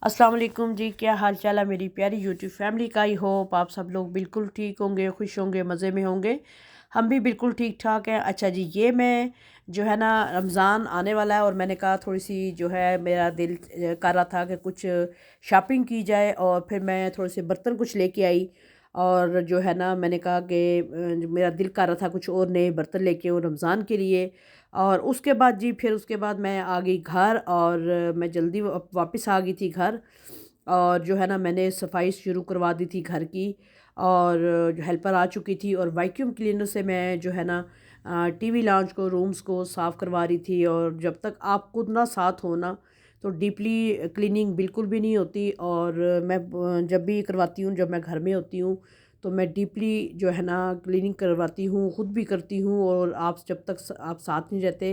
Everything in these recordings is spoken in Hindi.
अस्सलाम वालेकुम जी, क्या हाल चाल है मेरी प्यारी यूट्यूब फैमिली का। आई होप आप सब लोग बिल्कुल ठीक होंगे, खुश होंगे, मज़े में होंगे। हम भी बिल्कुल ठीक ठाक हैं। अच्छा जी, ये मैं जो है ना, रमज़ान आने वाला है और मैंने कहा थोड़ी सी जो है मेरा दिल कर रहा था कि कुछ शॉपिंग की जाए, और फिर मैं थोड़े से बर्तन कुछ लेके आई। और जो है ना, मैंने कहा कि मेरा दिल कर रहा था कुछ और नए बर्तन लेके और रमज़ान के लिए। और उसके बाद जी, फिर उसके बाद मैं आ गई घर, और मैं जल्दी वापस आ गई थी घर। और जो है ना, मैंने सफाई शुरू करवा दी थी घर की, और जो हेल्पर आ चुकी थी, और वैक्यूम क्लीनर से मैं जो है ना टीवी लाउंज को, रूम्स को साफ़ करवा रही थी। और जब तक आप खुद ना साथ हो ना, तो डीपली क्लीनिंग बिल्कुल भी नहीं होती। और मैं जब भी करवाती हूँ, जब मैं घर में होती हूँ, तो मैं डीपली जो है ना क्लीनिंग करवाती हूँ, ख़ुद भी करती हूँ। और आप जब तक आप साथ नहीं रहते,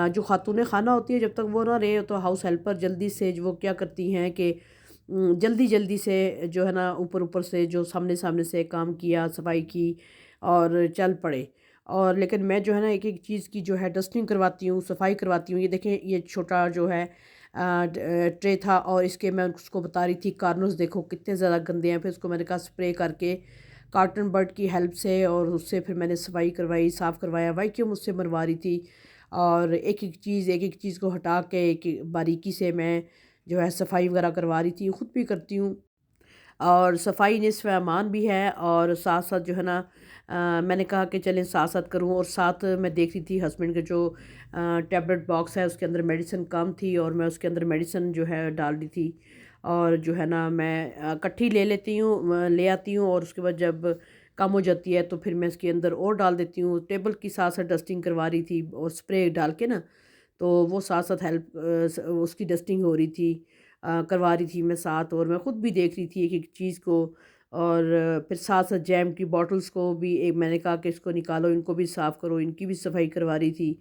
जो खातून खाना होती है, जब तक वो ना रहे, तो हाउस हेल्पर जल्दी से वो क्या करती हैं कि जल्दी जल्दी से जो है ना, ऊपर ऊपर से जो सामने सामने से काम किया, सफाई की, और चल पड़े। और लेकिन मैं जो है ना, एक एक चीज़ की जो है डस्टिंग करवाती हूँ, सफाई करवाती हूँ। ये देखें, ये छोटा जो है ट्रे था, और इसके मैं उसको बता रही थी कार्नर्स देखो कितने ज़्यादा गंदे हैं। फिर उसको मैंने कहा स्प्रे करके कार्टन बर्ड की हेल्प से, और उससे फिर मैंने सफाई करवाई, साफ़ करवाया, वैक्यूम उससे मरवा रही थी। और एक एक चीज़ को हटा के एक बारीकी से मैं जो है सफाई वगैरह करवा रही थी, खुद भी करती हूँ। और सफाई निस्फ़ ईमान भी है, और साथ साथ जो है ना, मैंने कहा कि चलें साथ साथ करूँ। और साथ मैं देख रही थी हस्बैंड के जो टैबलेट बॉक्स है, उसके अंदर मेडिसिन कम थी, और मैं उसके अंदर मेडिसिन जो है डाल रही थी। और जो है ना, मैं इकट्ठी ले लेती हूँ, ले आती हूँ, और उसके बाद जब कम हो जाती है तो फिर मैं इसके अंदर और डाल देती हूँ। टेबल की साथ साथ डस्टिंग करवा रही थी, और स्प्रे डाल के ना, तो वो साथ साथ हेल्प उसकी डस्टिंग हो रही थी, करवा रही थी मैं साथ। और मैं ख़ुद भी देख रही थी एक एक चीज़ को। और फिर साथ साथ जैम की बॉटल्स को भी एक मैंने कहा कि इसको निकालो, इनको भी साफ़ करो, इनकी भी सफाई करवा रही थी।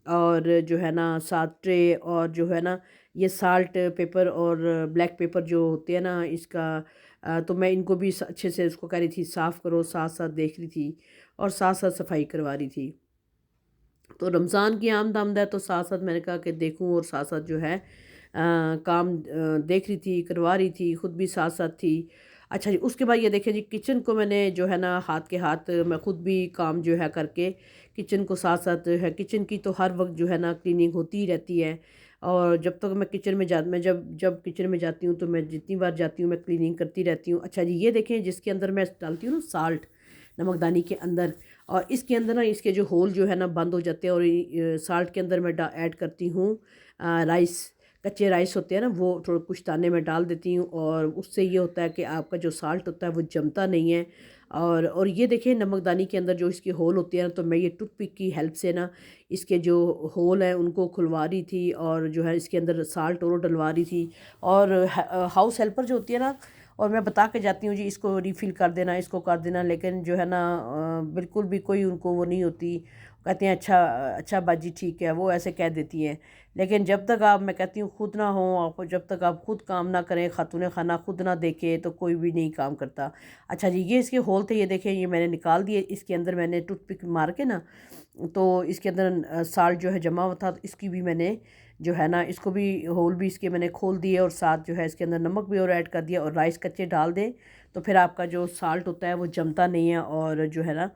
और जो है ना, साथ ट्रे, और जो है ना, ये साल्ट पेपर और ब्लैक पेपर जो होते हैं ना, इसका तो मैं इनको भी अच्छे से उसको कह रही थी साफ़ करो, साथ साथ देख रही थी, और साथ साथ सफाई करवा रही थी। तो रमज़ान की आमद है, तो साथ साथ मैंने कहा कि देखूं, और साथ साथ जो है काम देख रही थी, करवा रही थी, ख़ुद भी साथ साथ थी। अच्छा जी, उसके बाद ये देखें जी, किचन को मैंने जो है ना, हाथ के हाथ मैं ख़ुद भी काम जो है करके किचन को साथ साथ जो है, किचन की तो हर वक्त जो है ना क्लीनिंग होती ही रहती है। और जब तक मैं किचन में मैं जब जब किचन में जाती हूँ, तो मैं जितनी बार जाती हूँ मैं क्लीनिंग करती रहती हूँ। अच्छा जी, ये देखें, जिसके अंदर मैं डालती हूँ ना साल्ट, नमकदानी के अंदर, और इसके अंदर ना इसके जो होल जो है ना बंद हो जाते हैं। और साल्ट के अंदर मैं ऐड करती हूँ राइस, कच्चे राइस होते हैं ना, वो थोड़े कुछ दाने में डाल देती हूँ। और उससे ये होता है कि आपका जो साल्ट होता है वो जमता नहीं है। और ये देखिए, नमकदानी के अंदर जो इसके होल होते हैं ना, तो मैं ये टूथपिक की हेल्प से ना इसके जो होल हैं उनको खुलवा रही थी, और जो है इसके अंदर साल्ट और डलवा रही थी। और हाउस हेल्पर जो होती है ना, और मैं बता के जाती हूँ जी, इसको रिफ़िल कर देना, इसको कर देना, लेकिन जो है ना बिल्कुल भी कोई उनको वो नहीं होती। कहते हैं अच्छा अच्छा बाजी ठीक है, वो ऐसे कह देती हैं। लेकिन जब तक आप, मैं कहती हूँ, खुद ना हो, आपको जब तक आप खुद काम ना करें, खातून खाना खुद ना देखे, तो कोई भी नहीं काम करता। अच्छा जी, ये इसके होल थे, ये देखें, ये मैंने निकाल दिए। इसके अंदर मैंने टूथपिक मार के ना, तो इसके अंदर साल्ट जो है जमा हुआ था, तो इसकी भी मैंने जो है ना, इसको भी होल भी इसके मैंने खोल दिए, और साथ जो है इसके अंदर नमक भी और ऐड कर दिया। और राइस कच्चे डाल दें, तो फिर आपका जो साल्ट होता है वो जमता नहीं है, और जो है ना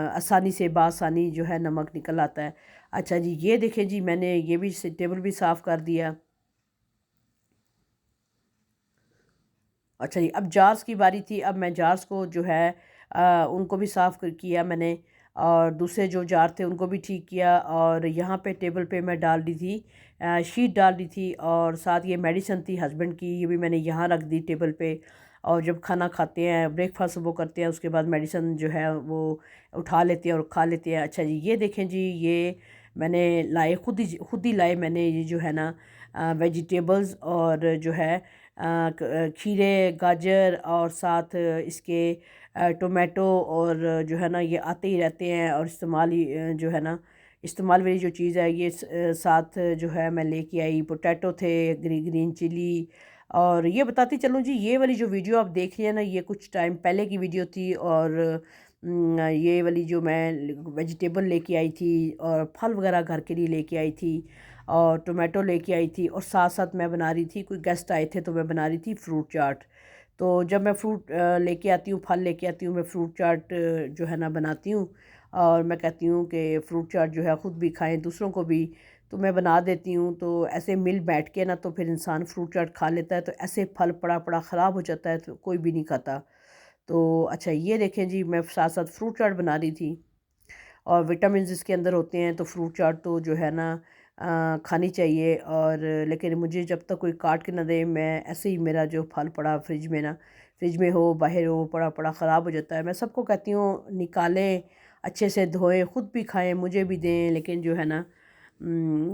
आसानी से बासानी जो है नमक निकल आता है। अच्छा जी, ये देखें जी, मैंने ये भी टेबल भी साफ़ कर दिया। अच्छा जी, अब जार्स की बारी थी। अब मैं जार्स को जो है उनको भी साफ़ किया मैंने, और दूसरे जो जार थे उनको भी ठीक किया। और यहाँ पे टेबल पे मैं डाल दी थी, शीट डाल दी थी, और साथ ये मेडिसिन थी हस्बैंड की, ये भी मैंने यहाँ रख दी टेबल पे। और जब खाना खाते हैं, ब्रेकफास्ट वो करते हैं, उसके बाद मेडिसिन जो है वो उठा लेते हैं और खा लेते हैं। अच्छा जी, ये देखें जी, ये मैंने लाए, खुद ही लाए मैंने, ये जो है ना वेजिटेबल्स, और जो है खीरे, गाजर, और साथ इसके टोमेटो, और जो है ना ये आते ही रहते हैं, और इस्तेमाल ही जो है ना, इस्तेमाल वाली जो चीज़ है ये साथ जो है मैं लेके आई। पोटैटो थे, ग्रीन चिली। और ये बताती चलूँ जी, ये वाली जो वीडियो आप देख रही हैं ना, ये कुछ टाइम पहले की वीडियो थी। और ये वाली जो मैं वेजिटेबल लेके आई थी, और फल वगैरह घर के लिए लेके आई थी। और टोमेटो लेके आई थी, और साथ साथ मैं बना रही थी, कोई गेस्ट आए थे तो मैं बना रही थी फ्रूट चाट। तो जब मैं फ्रूट लेके आती हूँ, फल लेके आती हूँ, मैं फ्रूट चाट जो है ना बनाती हूँ, और मैं कहती हूँ कि फ्रूट चाट जो है ख़ुद भी खाएं, दूसरों को भी, तो मैं बना देती हूँ। तो ऐसे मिल बैठ के ना तो फिर इंसान फ्रूट चाट खा लेता है, तो ऐसे फल पड़ा पड़ा ख़राब हो जाता है तो कोई भी नहीं खाता। तो अच्छा ये देखें जी, मैं साथ साथ फ्रूट चाट बना रही थी, और विटामिन इसके अंदर होते हैं, तो फ्रूट चाट तो जो है ना खानी चाहिए। और लेकिन मुझे जब तक कोई काट के ना दे, मैं ऐसे ही, मेरा जो फल पड़ा फ्रिज में हो, बाहर हो, पड़ा पड़ा ख़राब हो जाता है। मैं सबको कहती हूँ निकालें, अच्छे से धोएं, ख़ुद भी खाएं, मुझे भी दें, लेकिन जो है ना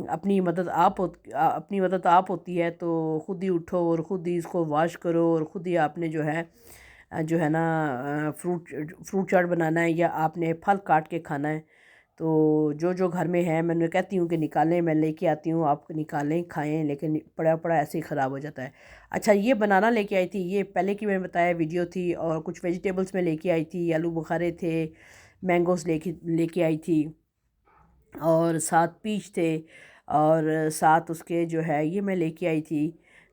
अपनी मदद आप होती है, तो ख़ुद ही उठो और ख़ुद ही इसको वॉश करो, और ख़ुद ही आपने जो है ना फ्रूट चाट बनाना है, या आपने फल काट के खाना है। तो जो जो घर में है, मैं कहती हूँ कि निकालें, मैं लेके आती हूँ, आप निकालें खाएं, लेकिन पड़ा पड़ा ऐसे ही ख़राब हो जाता है। अच्छा ये बनाना लेके आई थी, ये पहले की मैंने बताया वीडियो थी, और कुछ वेजिटेबल्स में लेके आई थी, आलू बुखारे थे, मैंगोस लेके आई थी, और साथ पीच थे, और साथ उसके जो है ये मैं लेके आई थी।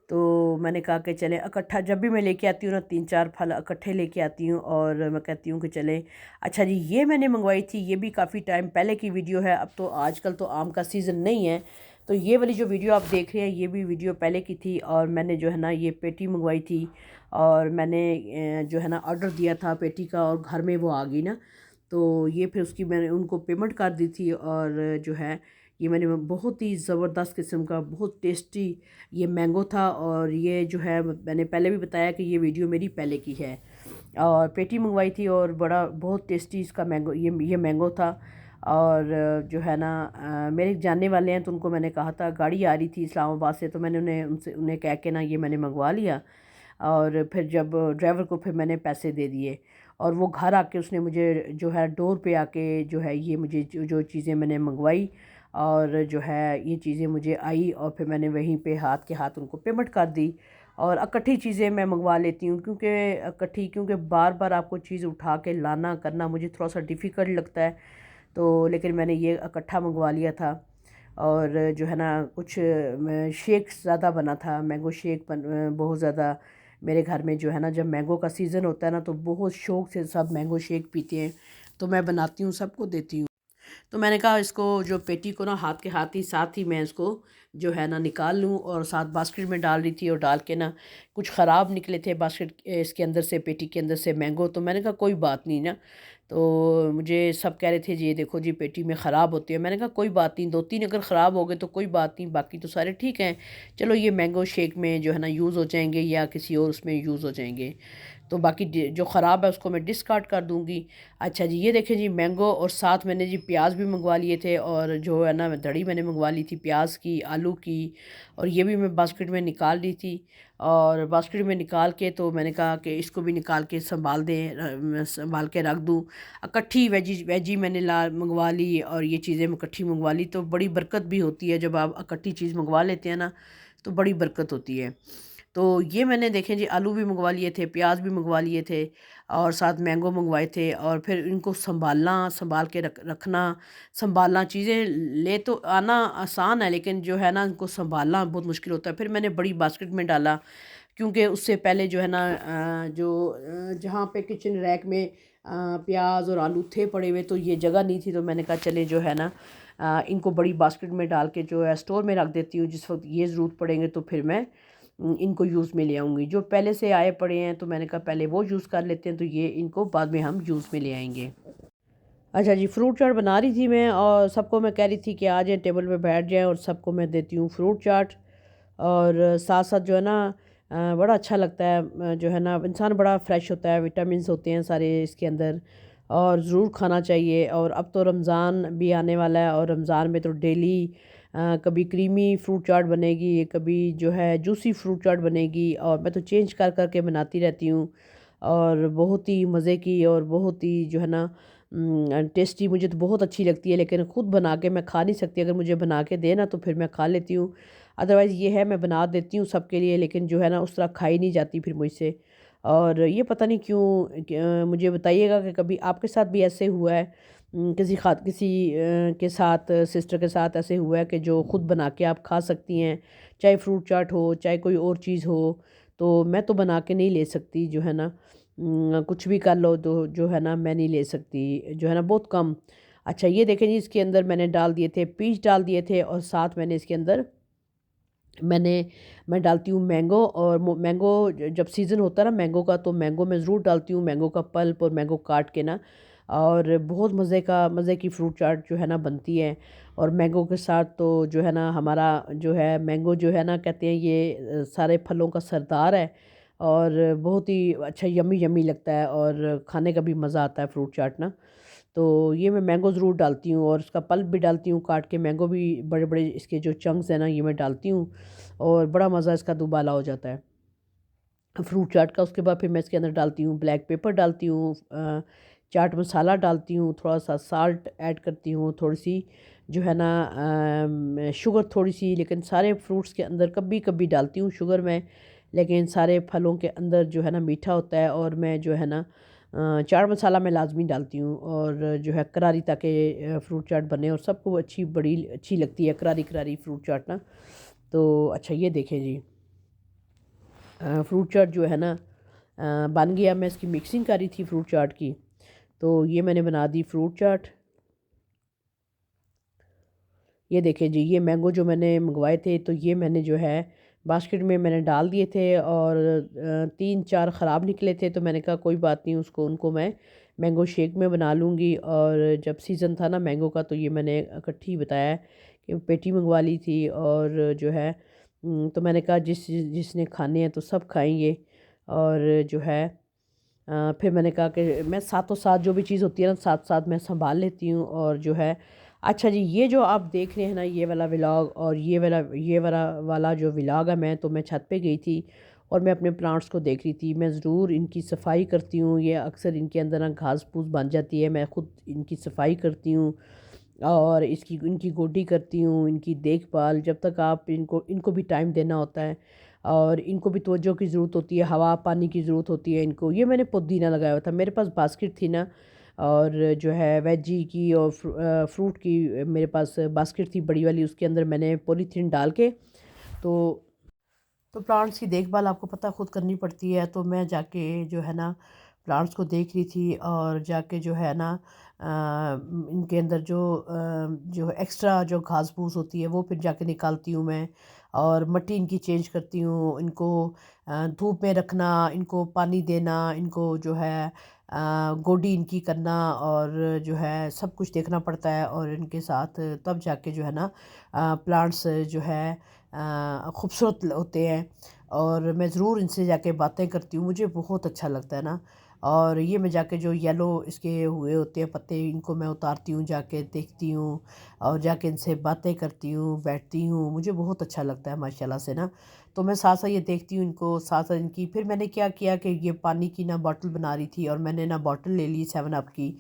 तो मैंने कहा कि चलें इकट्ठा, जब भी मैं लेके आती हूँ ना 3-4 फल इकट्ठे लेके आती हूँ, और मैं कहती हूँ कि चलें। अच्छा जी ये मैंने मंगवाई थी, ये भी काफ़ी टाइम पहले की वीडियो है, अब तो आजकल तो आम का सीज़न नहीं है, तो ये वाली जो वीडियो आप देख रहे हैं ये भी वीडियो पहले की थी। और मैंने जो है ना ये पेटी मंगवाई थी, और मैंने जो है ना ऑर्डर दिया था पेटी का, और घर में वो आ गई ना, तो ये फिर उसकी मैंने उनको पेमेंट कर दी थी। और जो है ये मैंने बहुत ही ज़बरदस्त किस्म का, बहुत टेस्टी ये मैंगो था। और ये जो है मैंने पहले भी बताया कि ये वीडियो मेरी पहले की है, और पेटी मंगवाई थी, और बड़ा बहुत टेस्टी इसका मैंगो, ये मैंगो था। और जो है ना मेरे जानने वाले हैं, तो उनको मैंने कहा था, गाड़ी आ रही थी इस्लामाबाद से, तो मैंने उन्हें कह के ना ये मैंने मंगवा लिया। और फिर जब ड्राइवर को फिर मैंने पैसे दे दिए, और वो घर आके उसने मुझे जो है डोर पे आके जो है ये मुझे जो चीज़ें मैंने मंगवाई, और जो है ये चीज़ें मुझे आई, और फिर मैंने वहीं पे हाथ के हाथ उनको पेमेंट कर दी। और इकट्ठी चीज़ें मैं मंगवा लेती हूँ, क्योंकि बार बार आपको चीज़ उठा के लाना करना मुझे थोड़ा सा डिफ़िकल्ट लगता है। तो लेकिन मैंने ये इकट्ठा मंगवा लिया था। और जो है ना कुछ शेक ज़्यादा बना था, मैंगो शेक बहुत ज़्यादा मेरे घर में जो है ना, जब मैंगो का सीज़न होता है ना, तो बहुत शौक़ से सब मैंगो शेक पीते हैं, तो मैं बनाती हूँ, सबको देती हूँ। तो मैंने कहा इसको जो पेटी को ना हाथ के साथ ही मैं इसको जो है ना निकाल लूँ, और साथ बास्केट में डाल रही थी, और डाल के ना कुछ ख़राब निकले थे बास्केट इसके अंदर से, पेटी के अंदर से मैंगो। तो मैंने कहा कोई बात नहीं ना, तो मुझे सब कह रहे थे जी ये देखो जी पेटी में ख़राब होती है। मैंने कहा कोई बात नहीं, 2-3 अगर ख़राब हो गए तो कोई बात नहीं, बाकी तो सारे ठीक हैं, चलो ये मैंगो शेक में जो है ना यूज़ हो जाएंगे, या किसी और उसमें यूज़ हो जाएंगे, तो बाकी जो ख़राब है उसको मैं डिस्कार्ड कर दूँगी। अच्छा जी ये देखें जी मैंगो, और साथ मैंने जी प्याज भी मंगवा लिए थे, और जो है ना दड़ी मैंने मंगवा ली थी प्याज की, आलू की, और ये भी मैं बास्केट में निकाल ली थी। और बास्केट में निकाल के तो मैंने कहा कि इसको भी निकाल के संभाल के रख दूँ। इकट्ठी वेजी मैंने मंगवा ली, और ये चीज़ें मैं इकट्ठी मंगवा ली, तो बड़ी बरकत भी होती है जब आप इकट्ठी चीज़ मंगवा लेते हैं ना, तो बड़ी बरकत होती है। तो ये मैंने देखें जी आलू भी मंगवा लिए थे, प्याज भी मंगवा लिए थे, और साथ मैंगो मंगवाए थे। और फिर इनको संभाल के रखना, संभालना, चीज़ें ले तो आना आसान है, लेकिन जो है ना इनको संभालना बहुत मुश्किल होता है। फिर मैंने बड़ी बास्केट में डाला, क्योंकि उससे पहले जो है ना जहाँ पे किचन रैक में प्याज और आलू थे पड़े हुए, तो ये जगह नहीं थी, तो मैंने कहा चले जो है ना इनको बड़ी बास्केट में डाल के जो है स्टोर में रख देती हूँ, जिस वक्त ये ज़रूरत पड़ेंगे तो फिर मैं इनको यूज़ में ले आऊँगी। जो पहले से आए पड़े हैं तो मैंने कहा पहले वो यूज़ कर लेते हैं, तो ये इनको बाद में हम यूज़ में ले आएंगे। अच्छा जी फ्रूट चाट बना रही थी मैं, और सबको मैं कह रही थी कि आ जाएं टेबल पे बैठ जाएं, और सबको मैं देती हूँ फ्रूट चाट। और साथ साथ जो है ना बड़ा अच्छा लगता है, जो है ना इंसान बड़ा फ्रेश होता है, विटामिन्स होते हैं सारे इसके अंदर, और ज़रूर खाना चाहिए। और अब तो रमज़ान भी आने वाला है, और रमज़ान में तो डेली कभी क्रीमी फ्रूट चाट बनेगी, कभी जो है जूसी फ्रूट चाट बनेगी, और मैं तो चेंज कर कर के बनाती रहती हूँ, और बहुत ही मज़े की, और बहुत ही जो है ना टेस्टी, मुझे तो बहुत अच्छी लगती है। लेकिन ख़ुद बना के मैं खा नहीं सकती, अगर मुझे बना के देना तो फिर मैं खा लेती हूँ, अदरवाइज़ ये है मैं बना देती हूँ सबके लिए, लेकिन जो है ना उस तरह खाई नहीं जाती फिर मुझसे। और ये पता नहीं क्यों, मुझे बताइएगा कि कभी आपके साथ भी ऐसे हुआ है के साथ, सिस्टर के साथ ऐसे हुआ है कि जो ख़ुद बना के आप खा सकती हैं, चाहे फ्रूट चाट हो, चाहे कोई और चीज़ हो। तो मैं तो बना के नहीं ले सकती, जो है ना, कुछ भी कर लो तो जो है ना मैं नहीं ले सकती, जो है ना, बहुत कम। अच्छा ये देखें जी, इसके अंदर मैंने डाल दिए थे, पीच डाल दिए थे, और साथ मैंने इसके अंदर मैंने मैं डालती हूँ मैंगो। और मैंगो जब सीज़न होता है ना मैंगो का, तो मैंगो मैं ज़रूर डालती हूँ, मैंगो का पल्प और मैंगो काट के ना, और बहुत मज़े की फ्रूट चाट जो है ना बनती है। और मैंगो के साथ तो जो है ना हमारा जो है मैंगो जो है ना, कहते हैं ये सारे फलों का सरदार है, और बहुत ही अच्छा यम्मी यम्मी लगता है, और खाने का भी मज़ा आता है फ्रूट चाट ना। तो ये मैं मैंगो ज़रूर डालती हूँ, और उसका पल्प भी डालती हूँ काट के, मैंगो भी बड़े बड़े इसके जो चंक्स हैं ना ये मैं डालती हूँ, और बड़ा मज़ा इसका दुबाला हो जाता है फ्रूट चाट का। उसके बाद फिर मैं इसके अंदर डालती हूँ ब्लैक पेपर, डालती हूँ चाट मसाला डालती हूँ, थोड़ा सा साल्ट ऐड करती हूँ, थोड़ी सी जो है ना शुगर थोड़ी सी, लेकिन सारे फ्रूट्स के अंदर कभी कभी डालती हूँ शुगर मैं, लेकिन सारे फलों के अंदर जो है ना मीठा होता है। और मैं जो है ना चाट मसाला मैं लाजमी डालती हूँ, और जो है करारी, ताकि फ्रूट चाट बने और सबको बड़ी अच्छी लगती है करारी करारी फ्रूट चाट ना। तो अच्छा ये देखें जी, फ्रूट चाट जो है ना बन गया। मैं इसकी मिक्सिंग कर रही थी फ्रूट चाट की, तो ये मैंने बना दी फ्रूट चाट। ये देखें जी, ये मैंगो जो मैंने मंगवाए थे, तो ये मैंने जो है बास्केट में मैंने डाल दिए थे, और 3-4 ख़राब निकले थे, तो मैंने कहा कोई बात नहीं, उनको मैं मैंगो शेक में बना लूँगी। और जब सीज़न था ना मैंगो का, तो ये मैंने इकट्ठी बताया कि पेटी मंगवा ली थी, और जो है तो मैंने कहा जिसने खाने हैं तो सब खाएंगे। और जो है फिर मैंने कहा कि मैं साथों साथ जो भी चीज़ होती है ना, साथ साथ मैं संभाल लेती हूँ, और जो है अच्छा जी, ये जो आप देख रहे हैं ना ये वाला व्लॉग, और ये वाला जो व्लॉग है, मैं तो मैं छत पे गई थी, और मैं अपने प्लांट्स को देख रही थी। मैं ज़रूर इनकी सफाई करती हूँ, ये अक्सर इनके अंदर ना घास फूस बन जाती है, मैं ख़ुद इनकी सफाई करती हूँ, और इनकी गोडी करती हूँ, इनकी देखभाल। जब तक आप इनको इनको भी टाइम देना होता है, और इनको भी तवज्जो की ज़रूरत होती है, हवा पानी की ज़रूरत होती है इनको। ये मैंने पुदीना लगाया हुआ था, मेरे पास बास्केट थी ना, और जो है वेजी की और फ्रूट की मेरे पास बास्केट थी बड़ी वाली, उसके अंदर मैंने पॉलीथीन डाल के, तो प्लांट्स की देखभाल आपको पता खुद करनी पड़ती है। तो मैं जाके जो है ना प्लांट्स को देख रही थी, और जाके जो है ना इनके अंदर जो एक्स्ट्रा जो घास फूस होती है वो फिर जाके निकालती हूँ मैं, और मिट्टी इनकी चेंज करती हूँ, इनको धूप में रखना, इनको पानी देना, इनको जो है गोडी इनकी करना, और जो है सब कुछ देखना पड़ता है। और इनके साथ तब जाके जो है ना प्लांट्स जो है खूबसूरत होते हैं। और मैं ज़रूर इनसे जाके बातें करती हूँ, मुझे बहुत अच्छा लगता है ना। और ये मैं जाके जो येलो इसके हुए होते हैं पत्ते, इनको मैं उतारती हूँ, जाके देखती हूँ, और जाके इनसे बातें करती हूँ, बैठती हूँ, मुझे बहुत अच्छा लगता है माशाल्लाह से ना। तो मैं साथ साथ ये देखती हूँ इनको, साथ साथ इनकी। फिर मैंने क्या किया कि ये पानी की ना बॉटल बना रही थी, और मैंने ना बॉटल ले ली 7 अप की,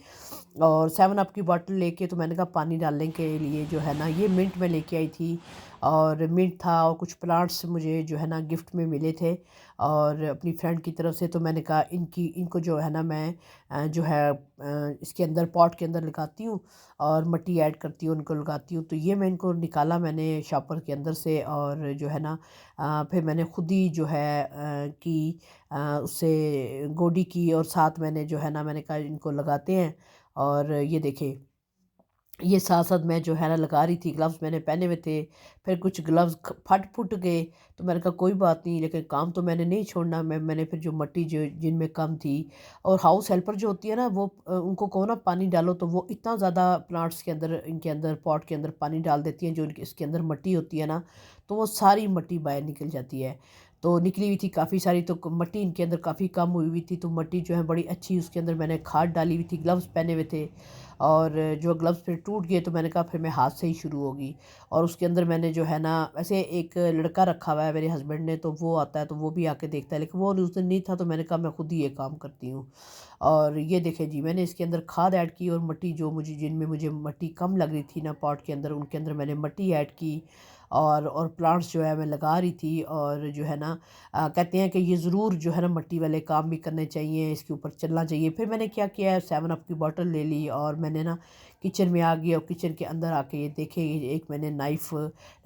और 7 अप की बॉटल लेके तो मैंने कहा पानी डालने के लिए जो है ना ये मिंट में लेके आई थी, और मिंट था, और कुछ प्लांट्स मुझे जो है ना गिफ्ट में मिले थे, और अपनी फ्रेंड की तरफ से। तो मैंने कहा इनको जो है ना मैं जो है इसके अंदर पॉट के अंदर लगाती हूँ, और मिट्टी ऐड करती हूँ, उनको लगाती हूँ। तो ये मैं इनको निकाला मैंने शॉपर के अंदर से, और जो है ना फिर मैंने खुद ही जो है उससे गोडी की, और साथ मैंने जो है ना मैंने कहा इनको लगाते हैं। और ये देखें, ये साथ साथ मैं जो है ना लगा रही थी, ग्लव्स मैंने पहने हुए थे। फिर कुछ ग्लव्स फट फुट गए, तो मैंने कहा कोई बात नहीं, लेकिन काम तो मैंने नहीं छोड़ना। मैंने फिर जो मिट्टी जो जिनमें कम थी, और हाउस हेल्पर जो होती है ना वो उनको कहो ना पानी डालो, तो वो इतना ज़्यादा प्लांट्स के अंदर, इनके अंदर पॉट के अंदर पानी डाल देती हैं, जो इसके अंदर मिट्टी होती है ना, तो वो सारी मिट्टी बाहर निकल जाती है। तो निकली हुई थी काफ़ी सारी, तो मिट्टी इनके अंदर काफ़ी कम हुई हुई थी, तो मिट्टी जो है बड़ी अच्छी उसके अंदर मैंने खाद डाली हुई थी, ग्लव्स पहने हुए थे। और जो ग्लव्स फिर टूट गए, तो मैंने कहा फिर मैं हाथ से ही शुरू होगी। और उसके अंदर मैंने जो है ना, वैसे एक लड़का रखा हुआ है मेरे हस्बैंड ने, तो वो आता है तो वो भी आके देखता है, लेकिन वो उस दिन नहीं था, तो मैंने कहा मैं खुद ही ये काम करती हूँ। और ये देखें जी, मैंने इसके अंदर खाद ऐड की, और मिट्टी जो मुझे जिनमें मुझे मिट्टी कम लग रही थी ना पॉट के अंदर, उनके अंदर मैंने मिट्टी ऐड की। और प्लांट्स जो है मैं लगा रही थी। और जो है ना कहते हैं कि ये ज़रूर जो है ना मिट्टी वाले काम भी करने चाहिए, इसके ऊपर चलना चाहिए। फिर मैंने क्या किया, 7 अप की बॉटल ले ली और मैंने ना किचन में आ गई और किचन के अंदर आके ये देखे, ये एक मैंने नाइफ़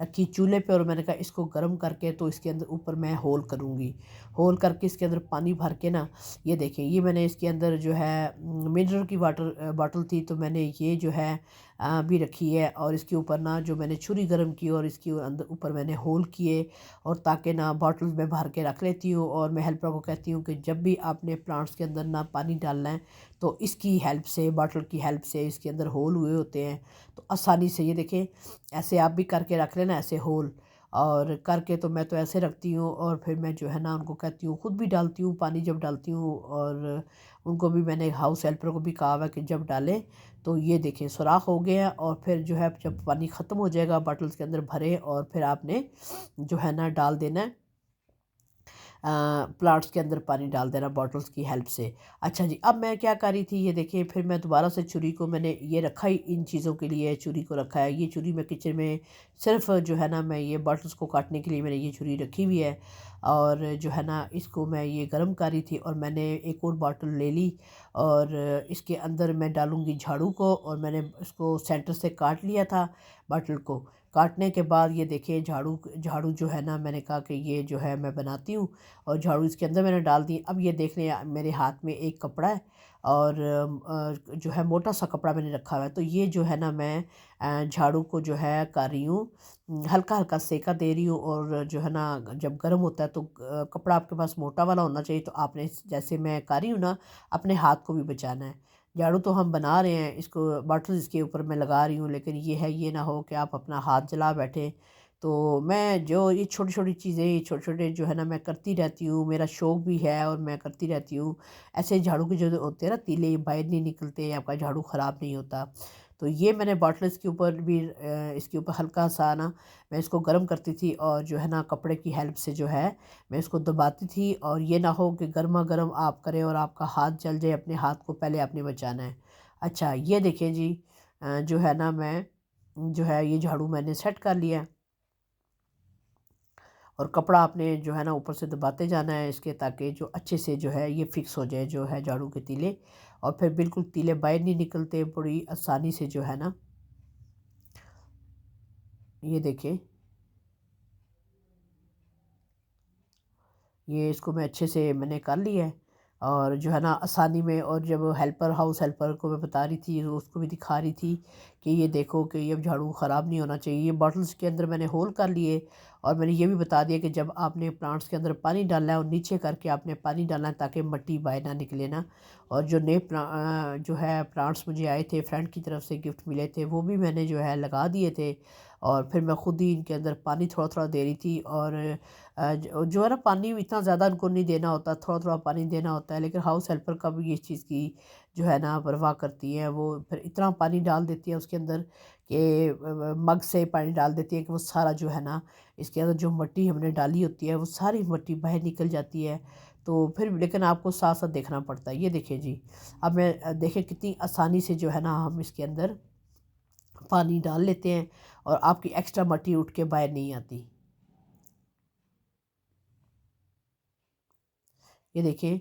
रखी चूल्हे पे और मैंने कहा इसको गर्म करके तो इसके अंदर ऊपर मैं होल करूँगी। होल करके इसके अंदर पानी भर के ना, ये देखें, ये मैंने इसके अंदर जो है मिनरल की वाटर बॉटल थी तो मैंने ये जो है भी रखी है। और इसके ऊपर ना जो मैंने छुरी गर्म की और इसके अंदर ऊपर मैंने होल किए, और ताकि ना बॉटल में भर के रख लेती हूँ। और मैं हेल्पर को कहती हूँ कि जब भी आपने प्लांट्स के अंदर ना पानी डालना है तो इसकी हेल्प से, बॉटल की हेल्प से इसके अंदर होल हुए होते हैं तो आसानी से, ये देखें, ऐसे आप भी करके रख लेना, ऐसे होल और करके। तो मैं तो ऐसे रखती हूँ और फिर मैं जो है ना उनको कहती हूँ, ख़ुद भी डालती हूँ पानी जब डालती हूँ। और उनको भी मैंने हाउस हेल्पर को भी कहा हुआ कि जब डालें तो ये देखें सुराख हो गया। और फिर जो है जब पानी ख़त्म हो जाएगा बॉटल्स के अंदर भरे, और फिर आपने जो है ना डाल देना है, प्लांट्स के अंदर पानी डाल देना बॉटल्स की हेल्प से। अच्छा जी, अब मैं क्या कर रही थी, ये देखिए, फिर मैं दोबारा से छुरी को, मैंने ये रखा ही इन चीज़ों के लिए, छुरी को रखा है। ये छुरी मैं किचन में सिर्फ जो है ना मैं ये बॉटल्स को काटने के लिए मैंने ये छुरी रखी हुई है। और जो है ना इसको मैं ये गर्म कर रही थी और मैंने एक और बॉटल ले ली और इसके अंदर मैं डालूँगी झाड़ू को। और मैंने इसको सेंटर से काट लिया था बॉटल को। काटने के बाद ये देखिए झाड़ू झाड़ू जो है ना, मैंने कहा कि ये जो है मैं बनाती हूँ और झाड़ू इसके अंदर मैंने डाल दी। अब ये देख लें, मेरे हाथ में एक कपड़ा है और जो है मोटा सा कपड़ा मैंने रखा हुआ है। तो ये जो है ना मैं झाड़ू को जो है कर रही हूँ, हल्का हल्का सेका दे रही हूँ। और जो है ना जब गर्म होता है तो कपड़ा आपके पास मोटा वाला होना चाहिए। तो आपने जैसे मैं कर रही हूँ ना, अपने हाथ को भी बचाना है। झाड़ू तो हम बना रहे हैं, इसको बॉटल इसके ऊपर मैं लगा रही हूँ, लेकिन ये है, ये ना हो कि आप अपना हाथ जला बैठें। तो मैं जो ये छोटी छोटी चीज़ें, ये छोटे छोटे जो है ना मैं करती रहती हूँ, मेरा शौक़ भी है और मैं करती रहती हूँ। ऐसे झाड़ू के जो होते हैं ना तीले, ये बाहर नहीं निकलते, आपका झाड़ू ख़राब नहीं होता। तो ये मैंने बॉटल इसके ऊपर भी इसके ऊपर हल्का सा ना मैं इसको गर्म करती थी और जो है ना कपड़े की हेल्प से जो है मैं इसको दबाती थी। और ये ना हो कि गर्मा गर्म आप करें और आपका हाथ जल जाए, अपने हाथ को पहले आपने बचाना है। अच्छा, ये देखिए जी, जो है ना मैं जो है ये झाड़ू मैंने सेट कर लिया है और कपड़ा आपने जो है ना ऊपर से दबाते जाना है इसके, ताकि जो अच्छे से जो है ये फिक्स हो जाए जो है झाड़ू के तीले। और फिर बिल्कुल तीले बाहर नहीं निकलते, बड़ी आसानी से जो है ना, ये देखिए, ये इसको मैं अच्छे से मैंने कर लिया है। और जो है ना आसानी में, और जब हेल्पर, हाउस हेल्पर को मैं बता रही थी, उसको भी दिखा रही थी कि ये देखो कि ये झाड़ू ख़राब नहीं होना चाहिए। ये बॉटल्स के अंदर मैंने होल कर लिए और मैंने ये भी बता दिया कि जब आपने प्लांट्स के अंदर पानी डालना है और नीचे करके आपने पानी डालना है ताकि मिट्टी बाहर ना निकले ना। और जो नए जो है प्लांट्स मुझे आए थे, फ्रेंड की तरफ से गिफ्ट मिले थे, वो भी मैंने जो है लगा दिए थे। और फिर मैं ख़ुद ही इनके अंदर पानी थोड़ा थोड़ा दे रही थी। और जो है ना पानी इतना ज़्यादा उनको नहीं देना होता, थोड़ा थोड़ा पानी देना होता है। लेकिन हाउस हेल्पर का भी इस चीज़ की जो है ना परवाह करती है, वो फिर इतना पानी डाल देती है उसके अंदर कि मग से पानी डाल देती है कि वो सारा जो है ना इसके अंदर जो मिट्टी हमने डाली होती है वो सारी मिट्टी बाहर निकल जाती है। तो फिर लेकिन आपको साथ साथ देखना पड़ता है। ये देखिए जी, अब मैं देखें कितनी आसानी से जो है ना हम इसके अंदर पानी डाल लेते हैं और आपकी एक्स्ट्रा मिट्टी उठ के बाहर नहीं आती। ये देखिए,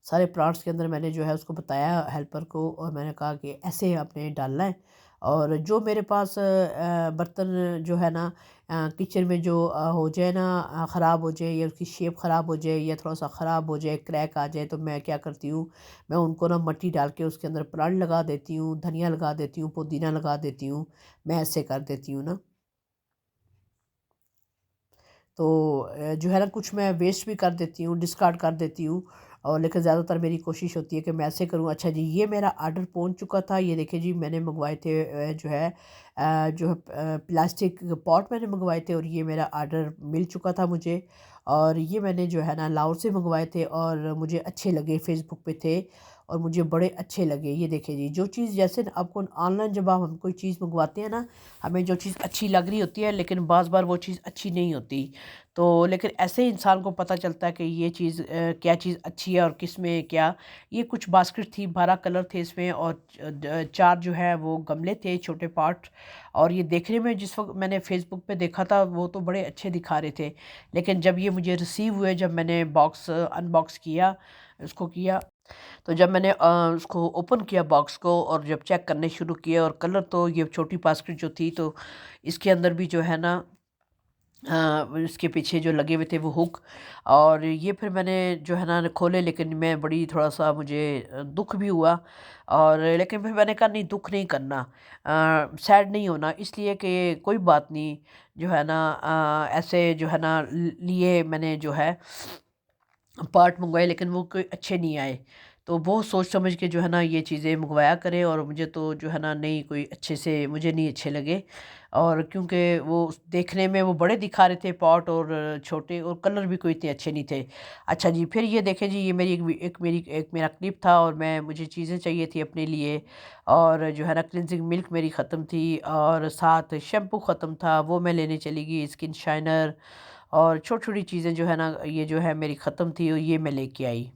सारे प्लांट्स के अंदर मैंने जो है उसको बताया हेल्पर को, और मैंने कहा कि ऐसे आपने डालना है। और जो मेरे पास बर्तन जो है ना किचन में जो हो जाए ना, ख़राब हो जाए या उसकी शेप ख़राब हो जाए या थोड़ा सा ख़राब हो जाए, क्रैक आ जाए, तो मैं क्या करती हूँ, मैं उनको ना मिट्टी डाल के उसके अंदर प्लांट लगा देती हूँ, धनिया लगा देती हूँ, पुदीना लगा देती हूँ। मैं ऐसे कर देती हूँ ना। तो जो है ना कुछ मैं वेस्ट भी कर देती हूँ, डिस्कार्ड कर देती हूँ। और लेकिन ज़्यादातर मेरी कोशिश होती है कि मैं ऐसे करूँ। अच्छा जी, ये मेरा आर्डर पहुँच चुका था। ये देखिए जी, मैंने मंगवाए थे जो है प्लास्टिक पॉट मैंने मंगवाए थे और ये मेरा आर्डर मिल चुका था मुझे। और ये मैंने जो है ना लाहौर से मंगवाए थे और मुझे अच्छे लगे, फ़ेसबुक पे थे और मुझे बड़े अच्छे लगे। ये देखिए जी, जो चीज़ जैसे ना आपको ऑनलाइन जब हम कोई चीज़ मंगवाते हैं ना, हमें जो चीज़ अच्छी लग रही होती है लेकिन बाज़ बार वो चीज़ अच्छी नहीं होती। तो लेकिन ऐसे ही इंसान को पता चलता है कि ये चीज़ क्या चीज़ अच्छी है और किस में क्या। ये कुछ बास्केट थी, 12 कलर थे इसमें, और 4 जो है वो गमले थे, छोटे पॉट। और ये देखने में जिस वक़्त मैंने फ़ेसबुक पे देखा था वो तो बड़े अच्छे दिखा रहे थे। लेकिन जब ये मुझे रिसीव हुए, जब मैंने बॉक्स अनबॉक्स किया, उसको किया, तो जब मैंने उसको ओपन किया बॉक्स को और जब चेक करने शुरू किए, और कलर तो ये छोटी बास्केट जो थी, तो इसके अंदर भी जो है ना इसके पीछे जो लगे हुए थे वो हुक। और ये फिर मैंने जो है ना खोले, लेकिन मैं बड़ी थोड़ा-सा मुझे दुःख भी हुआ। और लेकिन फिर मैंने कहा नहीं, दुःख नहीं करना, सैड नहीं होना, इसलिए कि कोई बात नहीं, जो है ना ऐसे जो है ना लिए मैंने जो है पार्ट मंगवाए, लेकिन वो कोई अच्छे नहीं आए। तो बहुत सोच समझ के जो है ना ये चीज़ें मंगवाया करें, और मुझे तो जो है ना नहीं कोई अच्छे से मुझे नहीं अच्छे लगे। और क्योंकि वो देखने में वो बड़े दिखा रहे थे पॉट, और छोटे, और कलर भी कोई इतने अच्छे नहीं थे। अच्छा जी, फिर ये देखें जी, ये मेरी एक मेरा क्लिप था, और मुझे चीज़ें चाहिए थी अपने लिए। और जो है ना क्लिनजिंग मिल्क मेरी ख़त्म थी, और साथ शैम्पू ख़त्म था, वो मैं लेने चली गई, स्किन शाइनर, और छोटी-छोटी चीज़ें जो है ना, ये जो है मेरी ख़त्म थी, और ये मैं लेके आई।